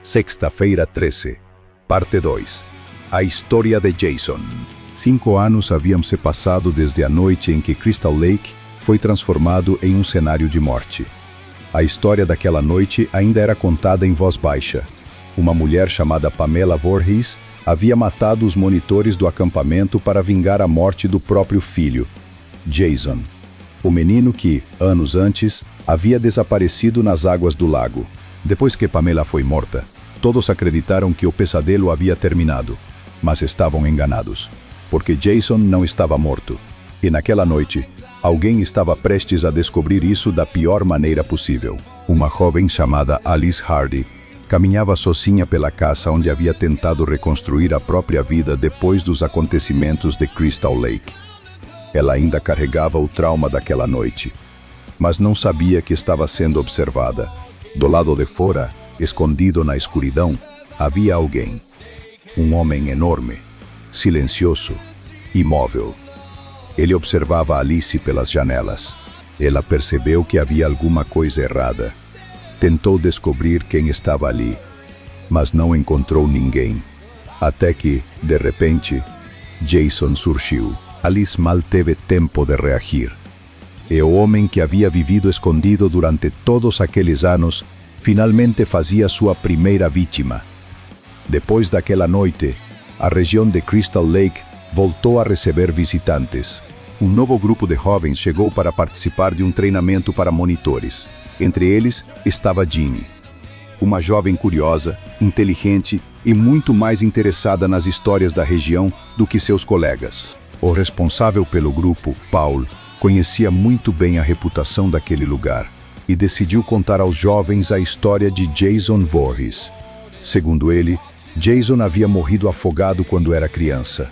Sexta-feira 13, parte 2. A história de Jason. 5 anos haviam se passado desde a noite em que Crystal Lake foi transformado em um cenário de morte. A história daquela noite ainda era contada em voz baixa. Uma mulher chamada Pamela Voorhees havia matado os monitores do acampamento para vingar a morte do próprio filho, Jason, o menino que, anos antes, havia desaparecido nas águas do lago. Depois que Pamela foi morta, todos acreditaram que o pesadelo havia terminado, mas estavam enganados, porque Jason não estava morto. E naquela noite, alguém estava prestes a descobrir isso da pior maneira possível. Uma jovem chamada Alice Hardy caminhava sozinha pela casa onde havia tentado reconstruir a própria vida depois dos acontecimentos de Crystal Lake. Ela ainda carregava o trauma daquela noite, mas não sabia que estava sendo observada. Do lado de fora, escondido na escuridão, havia alguém. Um homem enorme, silencioso, imóvel. Ele observava Alice pelas janelas. Ela percebeu que havia alguma coisa errada. Tentou descobrir quem estava ali, mas não encontrou ninguém. Até que, de repente, Jason surgiu. Alice mal teve tempo de reagir. E o homem que havia vivido escondido durante todos aqueles anos finalmente fazia sua primeira vítima. Depois daquela noite, a região de Crystal Lake voltou a receber visitantes. Um novo grupo de jovens chegou para participar de um treinamento para monitores. Entre eles estava Ginny, uma jovem curiosa, inteligente e muito mais interessada nas histórias da região do que seus colegas. O responsável pelo grupo, Paul, conhecia muito bem a reputação daquele lugar e decidiu contar aos jovens a história de Jason Voorhees. Segundo ele, Jason havia morrido afogado quando era criança.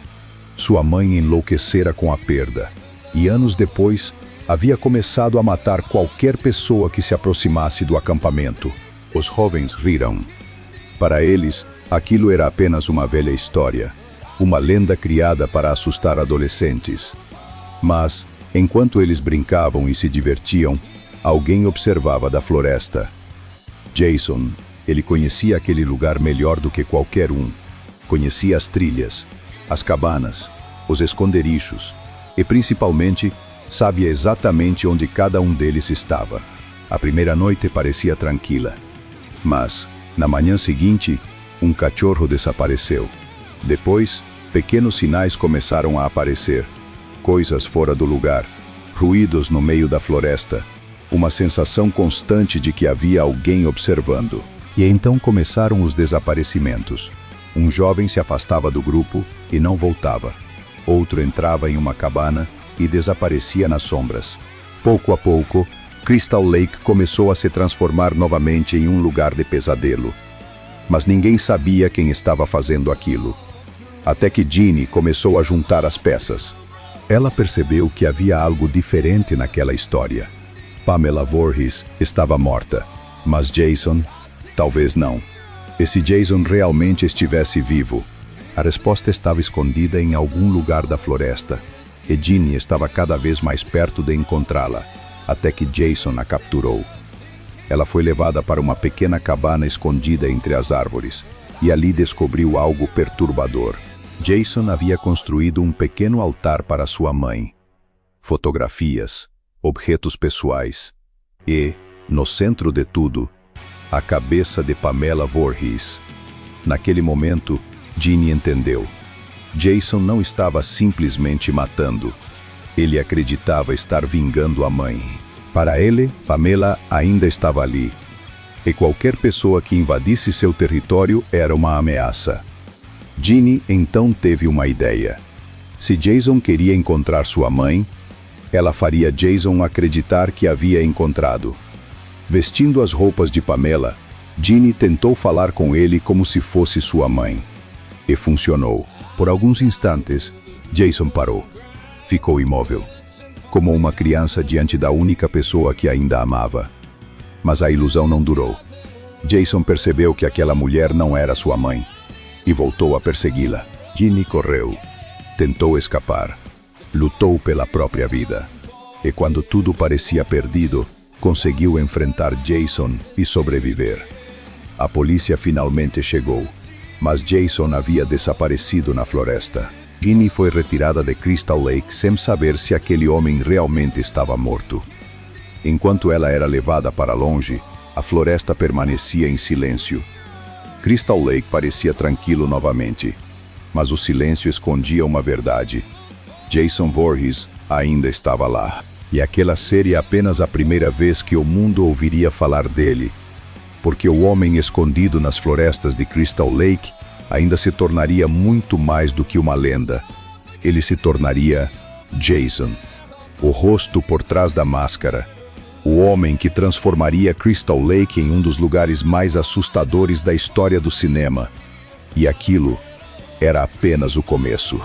Sua mãe enlouquecera com a perda e, anos depois, havia começado a matar qualquer pessoa que se aproximasse do acampamento. Os jovens riram. Para eles, aquilo era apenas uma velha história, uma lenda criada para assustar adolescentes. Mas, enquanto eles brincavam e se divertiam, alguém observava da floresta. Jason, ele conhecia aquele lugar melhor do que qualquer um. Conhecia as trilhas, as cabanas, os esconderijos e, principalmente, sabia exatamente onde cada um deles estava. A primeira noite parecia tranquila, mas, na manhã seguinte, um cachorro desapareceu. Depois, pequenos sinais começaram a aparecer. Coisas fora do lugar, ruídos no meio da floresta, uma sensação constante de que havia alguém observando. E então começaram os desaparecimentos. Um jovem se afastava do grupo e não voltava. Outro entrava em uma cabana e desaparecia nas sombras. Pouco a pouco, Crystal Lake começou a se transformar novamente em um lugar de pesadelo. Mas ninguém sabia quem estava fazendo aquilo. Até que Ginny começou a juntar as peças. Ela percebeu que havia algo diferente naquela história. Pamela Voorhees estava morta, mas Jason, talvez não. E se Jason realmente estivesse vivo? A resposta estava escondida em algum lugar da floresta, e Ginny estava cada vez mais perto de encontrá-la, até que Jason a capturou. Ela foi levada para uma pequena cabana escondida entre as árvores, e ali descobriu algo perturbador. Jason havia construído um pequeno altar para sua mãe. Fotografias, objetos pessoais e, no centro de tudo, a cabeça de Pamela Voorhees. Naquele momento, Ginny entendeu. Jason não estava simplesmente matando. Ele acreditava estar vingando a mãe. Para ele, Pamela ainda estava ali. E qualquer pessoa que invadisse seu território era uma ameaça. Ginny então teve uma ideia. Se Jason queria encontrar sua mãe, ela faria Jason acreditar que havia encontrado. Vestindo as roupas de Pamela, Ginny tentou falar com ele como se fosse sua mãe. E funcionou. Por alguns instantes, Jason parou. Ficou imóvel, como uma criança diante da única pessoa que ainda amava. Mas a ilusão não durou. Jason percebeu que aquela mulher não era sua mãe e voltou a persegui-la. Ginny correu, tentou escapar, lutou pela própria vida. E quando tudo parecia perdido, conseguiu enfrentar Jason e sobreviver. A polícia finalmente chegou, mas Jason havia desaparecido na floresta. Ginny foi retirada de Crystal Lake sem saber se aquele homem realmente estava morto. Enquanto ela era levada para longe, a floresta permanecia em silêncio. Crystal Lake parecia tranquilo novamente, mas o silêncio escondia uma verdade. Jason Voorhees ainda estava lá, e aquela seria apenas a primeira vez que o mundo ouviria falar dele, porque o homem escondido nas florestas de Crystal Lake ainda se tornaria muito mais do que uma lenda. Ele se tornaria Jason, o rosto por trás da máscara, o homem que transformaria Crystal Lake em um dos lugares mais assustadores da história do cinema. E aquilo era apenas o começo.